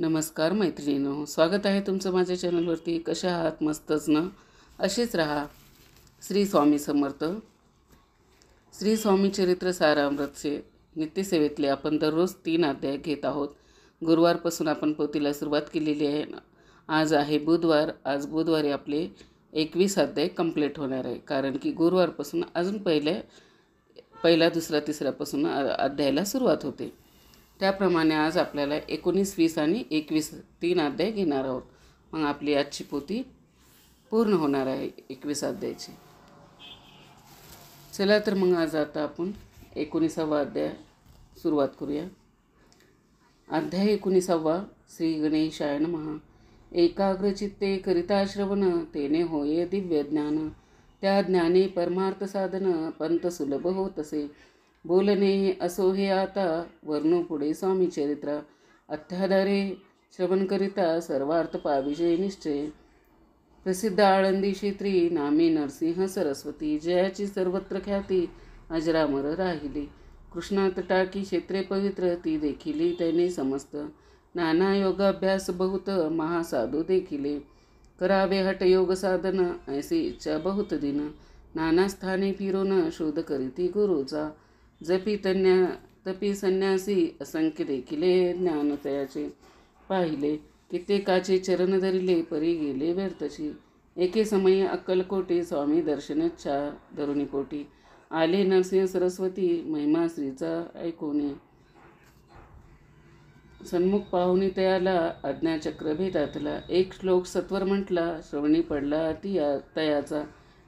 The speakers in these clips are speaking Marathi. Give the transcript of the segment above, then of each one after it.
नमस्कार मैत्रिणींनो, स्वागत आहे तुमचं माझ्या चॅनलवरती. कशा आहात? मस्तच ना? असेच राहा. श्री स्वामी समर्थ. श्री स्वामी चरित्र सारामृतचे नित्यसेवेतले आपण दररोज 3 अध्याय घेत आहोत. गुरुवारपासून आपण पोथीला सुरुवात केलेली आहे. आज आहे बुधवार. आज बुधवारी आपले 21 अध्याय कंप्लीट होणार आहे, कारण की गुरुवारपासून अजून पहिला दुसरा तिसऱ्यापासून अध्यायाला सुरुवात होते. त्याप्रमाणे आज आपल्याला 19, 20 आणि 21 3 अध्याय घेणार आहोत. मग आपली आजची पोथी पूर्ण होणार आहे 21 अध्यायाची. चला तर मग आज आता आपण 19वा अध्याय सुरुवात करूया. अध्याय 19वा. श्री गणेशाय नमः. एकाग्रचित्ते करिता श्रवण, तेने होये दिव्य ज्ञान. त्या ज्ञाने परमार्थ साधन, पंत सुलभ होतसे. बोलणे असो हे आता, वर्णू पुढे स्वामी चरित्र. अत्याधारे श्रवण करिता, सर्वार्थ पाविजय निश्चय. प्रसिद्ध आळंदी क्षेत्री, नामे नरसिंह सरस्वती. जयाची सर्वत्र ख्याती, अजरामर राहिली. कृष्णातटाकी क्षेत्रे पवित्र, ती देखिली त्याने समस्त. नाना योगाभ्यास बहुत, महासाधू देखिले. करावे हठयोग साधन, ऐसी इच्छा बहुत दिन. नाना स्थाने फिरून, शोध करीती गुरुचा. तपी संन्यासी, असंख्य देखिले ज्ञानतयाचे. पाहिले कित्येकाचे चरण धरिले, परी गेले व्यर्थची. एके समयी अक्कलकोटी, स्वामी दर्शनच्छा धरुणीपोटी. आले नरसिंह सरस्वती, महिमा श्रीचा ऐकोनी. सन्मुख पाहुणी तयाला, आज्ञाचक्र भेटातला. एक श्लोक सत्वर म्हटला, श्रवणी पडला अति तयाचा.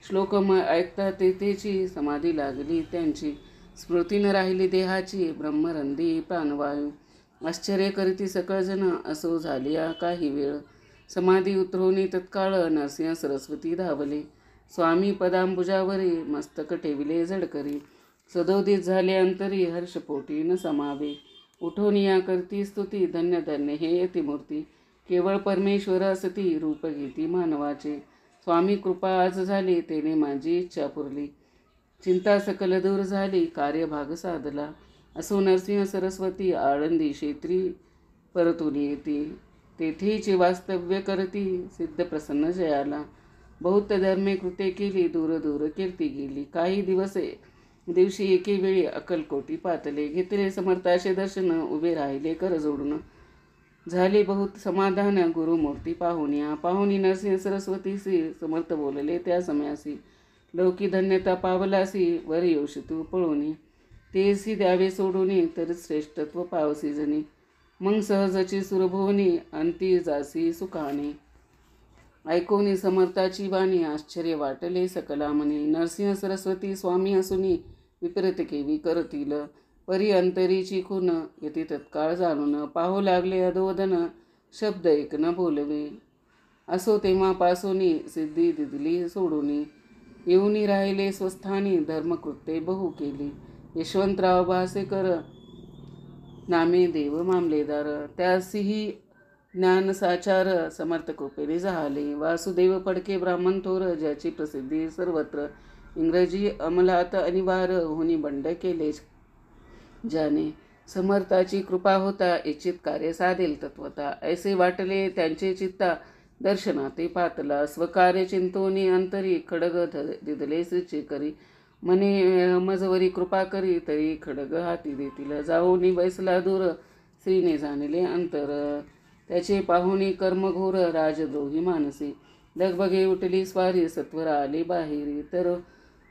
श्लोक ऐकता तेथेची, समाधी लागली त्यांची. स्मृती न राहिली देहाची, ब्रह्मरंदी प्राणवायू. आश्चर्य करीती सकळजन, असो झाली काही वेळ. समाधी उतरवणी तत्काळ, नरसिंह सरस्वती धावले. स्वामी पदांबुजावरी, मस्तक ठेविले झडकरी. सदोदित झाले अंतरी, हर्षपोटी न समावे. उठोनिया करती स्तुती, धन्य धन्य हे यतिमूर्ती. केवळ परमेश्वर असती, रूप घेती मानवाचे. स्वामी कृपा आज झाली, तेने माझी इच्छा पुरली. चिंता सकल दूर झाली, कार्यभाग साधला. असो नरसिंह सरस्वती, आळंदी क्षेत्री परतून येती. तेथेची वास्तव्य करती, सिद्ध प्रसन्न जयाला. बहुत धर्मे कृते केली, दूर दूर कीर्ती गेली. काही दिवशी एके वेळी अक्कलकोटी पातले. घेतले समर्थाचे दर्शन, उभे राहिले कर जोडून. झाले बहुत समाधान, गुरुमूर्ती पाहुनिया. पाहुणी नरसिंह सरस्वतीसी, समर्थ बोलले त्या समयासी. लौकी धन्यता पावलासी, वर येऊशी तू पळूनी. तेसी द्यावे सोडूनी, तर श्रेष्ठत्व पावसी जनी. मग सहजची सुरभोवनी, अंती जासी सुखाने. ऐकोनी समर्थाची वाणी, आश्चर्य वाटले सकला मनी. नरसिंह सरस्वती स्वामी असुनी, विपरीत केवी करतील. परी अंतरीची खून, यती तत्काळ जाणून. पाहू लागले अधोदन, शब्द एक न बोलवे. असो तेव्हापासूनी, सिद्धी दिदली सोडूनी. येऊनी राहिले स्वस्थानी, धर्मकृत्ये बहु केली. यशवंतराव भासेकर, नामे देव मामलेदार. त्यासीही ज्ञान साचार, समर्थ कृपेने झाले. वासुदेव फडके ब्राह्मण थोर, ज्याची प्रसिद्धी सर्वत्र. इंग्रजी अंमलात अनिवार्य, होनी बंड केले ज्याने. समर्थाची कृपा होता, इच्छित कार्य साधेल तत्वता. ऐसे वाटले त्यांचे चित्ता, दर्शनाते पातला. स्वकार्य चिंतोनी अंतरी, खडग दिदले श्रीचे करी. मने मजवरी कृपा करी, तरी खडग हाती देतील. जाऊनी बैसला दूर, श्रीने जाणले अंतर. त्याचे पाहुणी कर्मघोर, राजद्रोही मानसी. लगबगे उठली स्वारी, सत्वर आले बाहेरी. तर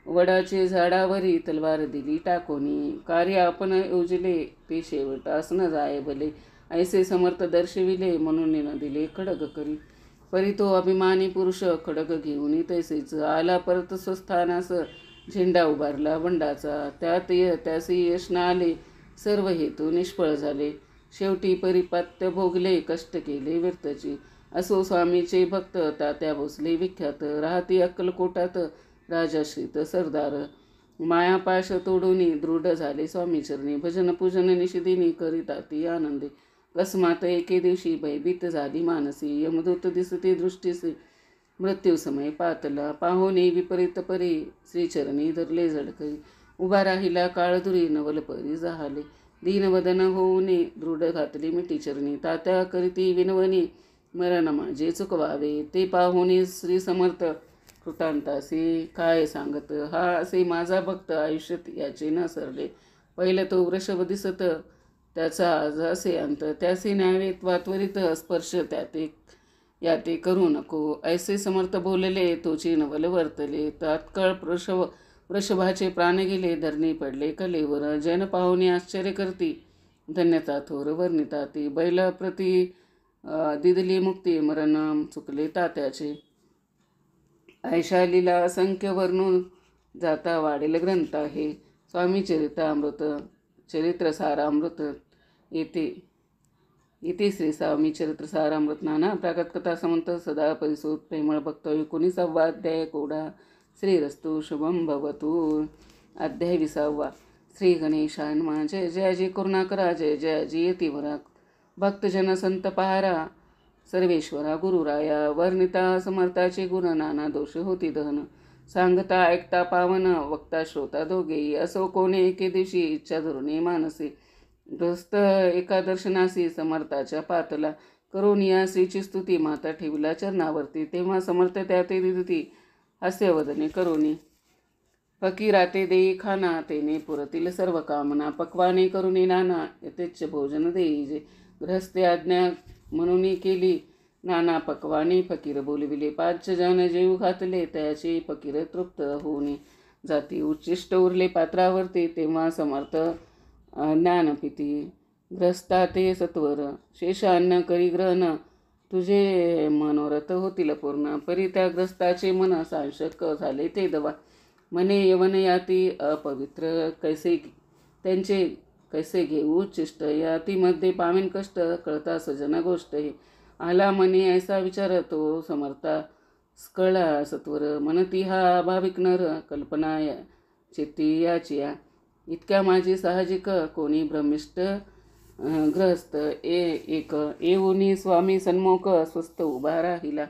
वडाचे झाडावरी, तलवार दिली टाकोनी. कार्य आपण योजले, ते शेवटास न जाय भले. ऐसे समर्थ दर्शविले, म्हणून न दिले खडग करी. परी तो अभिमानी पुरुष, खडग घेऊन तैसेच. आला परत स्वस्थानास, झेंडा उभारला बंडाचा. त्यासी यश न आले, सर्व हेतू निष्फळ झाले. शेवटी परिपात्य भोगले, कष्ट केले व्यर्थची. असो स्वामीचे भक्त, तात्या भोसले विख्यात. राहती अक्कलकोटात, राजाश्रित सरदार. मायापाश तोडूनी, दृढ झाले स्वामी चरणी. भजन पूजन निषेधिनी, करीताती आनंदे. अकस्मात एके दिवशी, भयभीत झाली मानसी. यमदूत दिसते दृष्टीसे, मृत्यू समय पातला. पाहुणे विपरीत परी, श्रीचरणी धरले झडकरी. उभा राहिला काळधुरी, नवल परी जाहले. दीनवदन होऊनी दृढ घातली मिठी चरणी. तात्या करीती विनवणी मरण माझे चुकवावे. ते पाहुनी श्री समर्थ कृतांतासी काय सांगत. हा असे माझा भक्त आयुष्यात याचे न सरले. पहिलं तो वृषभ दिसत त्याचा आज असे अंत. त्याचे न्यावे त्वरित स्पर्श त्याते याते करू नको. ऐसे समर्थ बोलले तोची नवल वर्तले. तात्काळ वृषभाचे प्राण गेले धरणी पडले कलेवर. जन पाहुणे आश्चर्य करती धन्यता थोर वर्णिता ती. बैलाप्रती दिदली मुक्ती मरण चुकले तात्याचे. ऐशा लीला असंख्य वर्णून जाता वाढेल ग्रंथ आहे. स्वामी चरित्र सारामृत इथे श्री स्वामी चरित्र सारामृत नाना प्राकट कथा समंत सदा परिसोत प्रेमळ भक्त. 19वा अध्याय कोडा. श्रीरस्तु शुभम भवतु. अध्याय 20वा. श्री गणेशाय नमः. जय जय जय करुणाकरा. जय जय जय यतीवरा भक्तजन संत पहारा. सर्वेश्वरा गुरुराया वर्णिता समर्थाचे गुण नाना दोष होती दहन. सांगता ऐकता पावन वक्ता श्रोता दोघेही. असो कोणे एके दिवशी इच्छा धरुणे मानसी. ग्रस्त एका दर्शनासी समर्थाच्या पातला. करून या श्रीची स्तुती माता ठेविला चरणावरती. तेव्हा समर्थ त्याते दिदती हास्यवदने करुणी. फकीराते देई खाना तेने पुरतील सर्व कामना. पक्वाने करुणी नाना यथेच्छ भोजन देई जे. गृहस्थे आज्ञा म्हणून केली नाना पक्वाने फकीर बोलविले. 5 जण जेऊ घातले त्याचे फकीर तृप्त होऊन जाती. उच्चिष्ट उरले पात्रावरती तेव्हा समर्थ ज्ञानपिती. ग्रस्ता ते सत्वर शेष अन्न करी ग्रहण. तुझे मनोरथ होतील पूर्ण. परी त्या ग्रस्ताचे मन सांशक झाले ते दवा. मने यवन याती अपवित्र कैसे त्यांचे कैसे घेऊ उच्चिष्ट. यातीमध्ये पामीन कष्ट कळता सजन गोष्ट हे. आला मने ऐसा विचार तो समर्था कळला सत्वर. मनती हा भाविक नर कल्पना चेती याचिया. इतक्या माझी साहजिक कोणी ब्रह्मिष्ट ग्रहस्थ एक येऊनी स्वामी सन्मुख स्वस्थ उभा राहिला.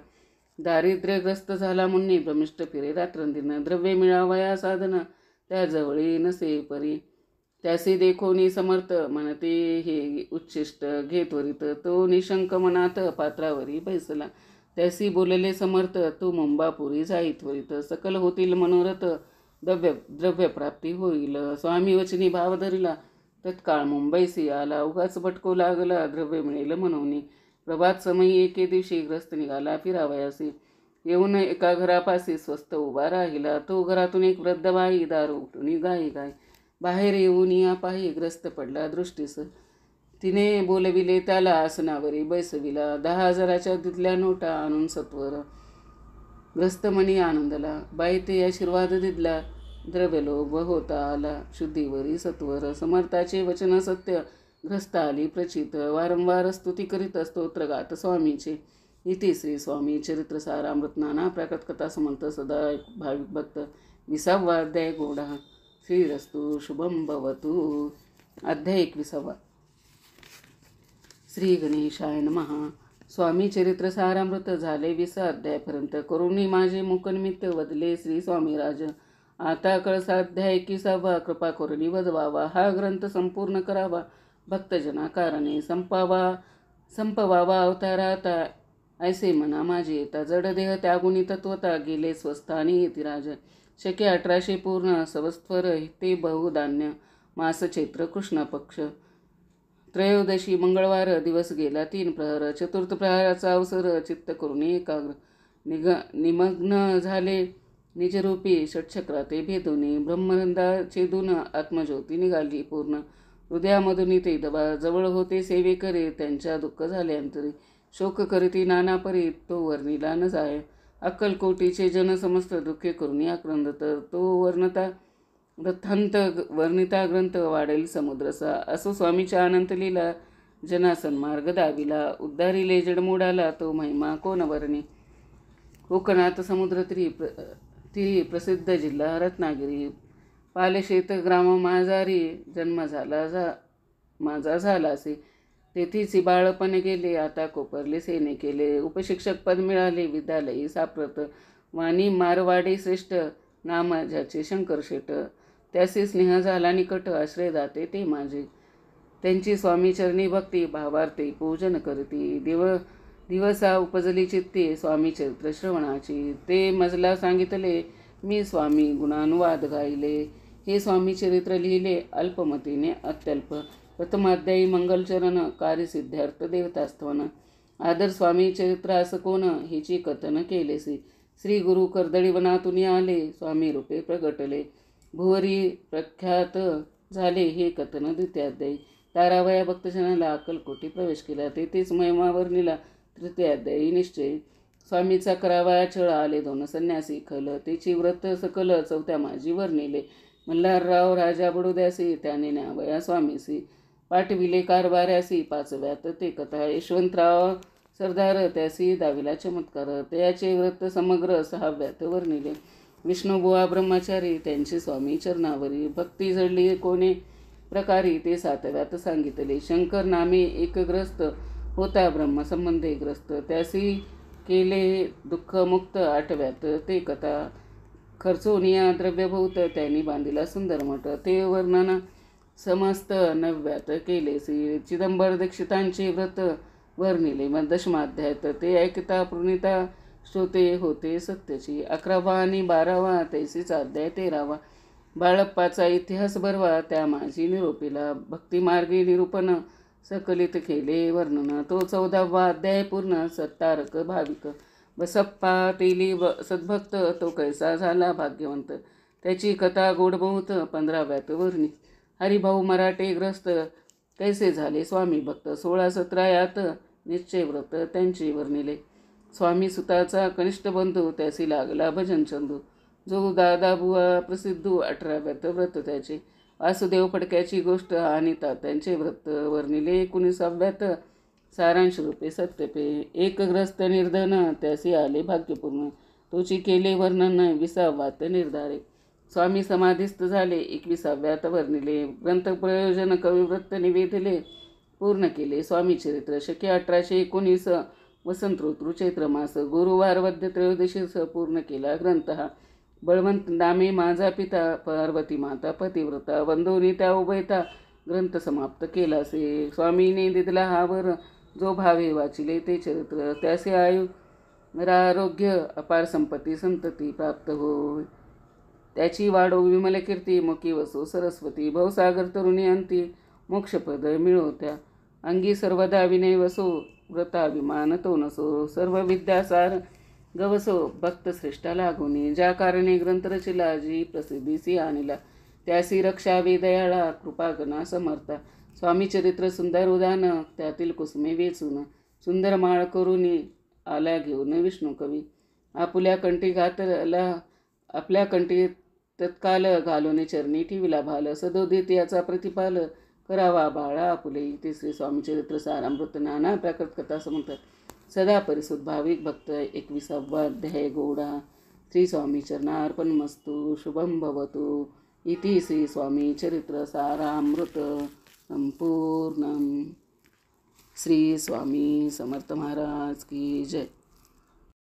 दारिद्र्यग्रस्त झाला मुन्नी ब्रह्मिष्ट फिरे रात्रंदिन. द्रव्य मिळावया साधन त्याजवळी नसे परी. त्यासी देखोनी समर्थ म्हणते हे उच्छिष्ट घे त्वरित. तो निशंक मनात पात्रावरी बैसला. त्यासी बोलले समर्थ तू मुंबापुरी जाई त्वरित. सकल होतील मनोरथ द्रव्यप्राप्ती होईल. स्वामी वचनी भाव धरिला तत्काळ मुंबईसी आला. उगाच भटको लागला द्रव्य मिळेल म्हणून. प्रभात समयी एके दिवशी ग्रस्त निघाला फिरावयासी. येऊन एका घरापाशी स्वस्त उभा राहिला. तो घरातून एक वृद्ध बाई दार उठून गाई गाय बाहेर येऊन या पाही ग्रस्त पडला दृष्टीस. तिने बोलविले त्याला आसनावरी बैसविला. 10,000च्या दिदल्या नोटा आणून सत्वर ग्रस्त मनी आनंदला. बाई ते आशीर्वाद दिदला द्रव्यलोभ होता आला. शुद्धीवरी सत्वर समर्थाचे वचन सत्य ग्रस्त आली प्रचित. वारंवार स्तुती करीत स्तोत्रगात स्वामीचे. इति श्री स्वामी चरित्र सारामृत नाना प्राकट कथा समंत सदा भाविक भक्त. 20वा अध्याय गोडा. श्रीरस्तु शुभम भवतु. अध्याय 21वा. श्री गणेशाय नमः. स्वामी चरित्र सारामृत झाले 20 अध्यायापर्यंत. करुणी माझे मुखनिमित्त वदले श्री स्वामीराज. आता कळसाध्याय 21वा. कृपा करुणी वदवावा. हा ग्रंथ संपूर्ण करावा भक्तजना कारणे. संपवावा अवताराता ऐसे म्हणा माझे येता. जडदेह त्यागुणी तत्वता गेले स्वस्थानी यतिराज. शके 1800 पूर्ण सवस्त्वर ते बहुधान्य. मास चैत्र कृष्ण पक्ष. त्रयोदशी मंगळवार दिवस गेला 3 प्रहर. चतुर्थ प्रहराचा अवसर चित्त करून एकाग्र निमग्न झाले निजरूपी षटचक्राते भेदुनी. ब्रह्मरंधा छेदून आत्मज्योती निघाली पूर्ण. हृदयामधून ते दबा जवळ होते सेवे करे. त्यांच्या दुःख झाले अंतरी. शोक करीती नाना परी तो वर्णिला न जाय. अक्कलकोटीचे जन समस्त दुःखे करून आक्रंदत. तो वर्णिता ग्रंथ वाढेल समुद्रसा. असो स्वामीच्या अनंत लीला जना सन्मार्ग दाविला. उद्धारिले जडमोडाला तो महिमा कोण वर्णी. कोकणात समुद्र तिरी प्रसिद्ध जिल्हा रत्नागिरी. पालशेत ग्राम माझारी जन्म माझा झालासे. तेथीच बाळपण गेले आता कोपरले सेने केले. उपशिक्षक पद मिळाले विद्यालयी साप्रत. वाणी मारवाडी श्रेष्ठ नाम ज्याचे शंकर शेट. त्याचे स्नेह झाला निकट आश्रय दाते ते माझे. त्यांची स्वामीचरणी भक्ती भावार्थे पूजन करती. दिवसा उपजली चित्ते स्वामी चरित्र श्रवणाची. ते मजला सांगितले मी स्वामी गुणानुवाद गायले. हे स्वामी चरित्र लिहिले अल्पमतीने अत्यल्प. प्रथमाध्यायी मंगलचरण कार्यसिद्धार्थ देवतास्तवन. आदर स्वामी चरित्रास कोण हिची कथन केलेसी. श्री गुरु कर्दळीवनातून आले स्वामी रूपे प्रगटले. भुवरी प्रख्यात झाले हे कथन द्वितीयाध्यायी. तारावया भक्तजनाला अक्कलकोटी प्रवेश केला. तेथेच महिमा वर्णिला तृतीयाध्यायी निश्चय. स्वामीचा करावा छळ आले 2 संन्यासी खल. तेची व्रत सकल चौथ्या माझी वर्णिले. मल्हारराव राजा बडोद्यासी त्याने न्यावया स्वामीसी. पाठविले कारभाऱ्यासी 5व्यात ते कथा. यशवंतराव सरदार त्यासी दाविला चमत्कार. त्याचे व्रत समग्र 6व्यात वर्णिले. विष्णुबुवा ब्रह्मचारी त्यांची स्वामी चरणावरी. भक्ती जडली कोणे प्रकारी ते 7व्यात सांगितले. शंकर नामे एकग्रस्त होता ब्रह्मसंबंधे ग्रस्त. त्यासी केले दुःखमुक्त 8व्यात ते कथा. खर्चोनिया द्रव्यभूत त्यांनी बांधिला सुंदर मठ. ते वर्णन समस्त 9व्यात केले. श्री चिदंबर दीक्षितांचे व्रत वर्णिले 10माध्यायात. ते ऐकता पुनिता श्रोते होते सत्याची. 11वा आणि 12वा तैसीचा अध्याय 13वा. बाळप्पाचा इतिहास बरवा त्या माझी निरोपीला. भक्तिमार्गी निरूपण सकलित केले वर्णन. तो 14वा अध्याय पूर्ण. सत्तारक भाविक बसप्पा तेली सद्भक्त तो कैसा झाला भाग्यवंत. त्याची कथा गोड बहुत 15व्यात वर्णी. हरिभाऊ मराठे ग्रस्त कैसे झाले स्वामी भक्त. 16-17 यात निश्चय व्रत त्यांचे वर्णिले. स्वामी सुताचा कनिष्ठ बंधू त्यासी लागला भजन चंदू. जो दादाबुवा प्रसिद्धू 18व्यात व्रत त्याचे. वासुदेव फडक्याची गोष्ट आणि तात्यांचे व्रत वर्णिले 19व्यात सारांश रूपे सत्यपे. एक ग्रस्त निर्धन त्यासी आले भाग्यपूर्ण. तोची केले वर्णन 20व्यात निर्धारे. स्वामी समाधिस्थ झाले 21व्यात वर्णिले. ग्रंथ प्रयोजन कविव्रत निवेदले पूर्ण केले स्वामी चरित्र. शके 1819 वसंत ऋतू चैत्र मास. गुरुवार वद्य त्रयोदशीस पूर्ण केला ग्रंथ हा. बळवंत नामे माझा पिता पार्वती माता पतिव्रता. बंधूनी त्या उभयता ग्रंथ समाप्त केला से. स्वामीने दिदला हा वर जो भावे वाचिले ते चरित्र. त्यासे आरोग्य अपार संपत्ती संतती प्राप्त होय. त्याची वाढो विमल कीर्ती मुखी वसो सरस्वती. भवसागर तरुणी अंती मोक्षपद मिळवत्या. अंगी सर्वदा विनय वसो व्रताभिमान तो नसो. सर्व विद्यासार गवसो भक्त श्रेष्ठा लागुनी. ज्या कारणे ग्रंथ रचिला जी प्रसिद्धीसी आणिला. त्यासी रक्षावे दयाळा कृपागणा समर्था. स्वामी चरित्र सुंदर उदान त्यातील कुसुमे वेचून. सुंदर माळ करुनी आला घेऊन विष्णू कवी. आपल्या कंठी तत्काल घालून चरणी ठेविला भाल. सदोदित याचा प्रतिपाल करावा बाळा आपुले. तिसरे स्वामी चरित्र सारामृत नाना प्राकृत कथा समंत. सदा परिशुद्ध भाविक भक्त. 21वा अध्याय गोडा. श्री स्वामी चरणार्पणमस्तु. शुभम भवतु. इति श्री स्वामी चरित्र सारामृत संपूर्णम. श्री स्वामी समर्थ महाराज की जय.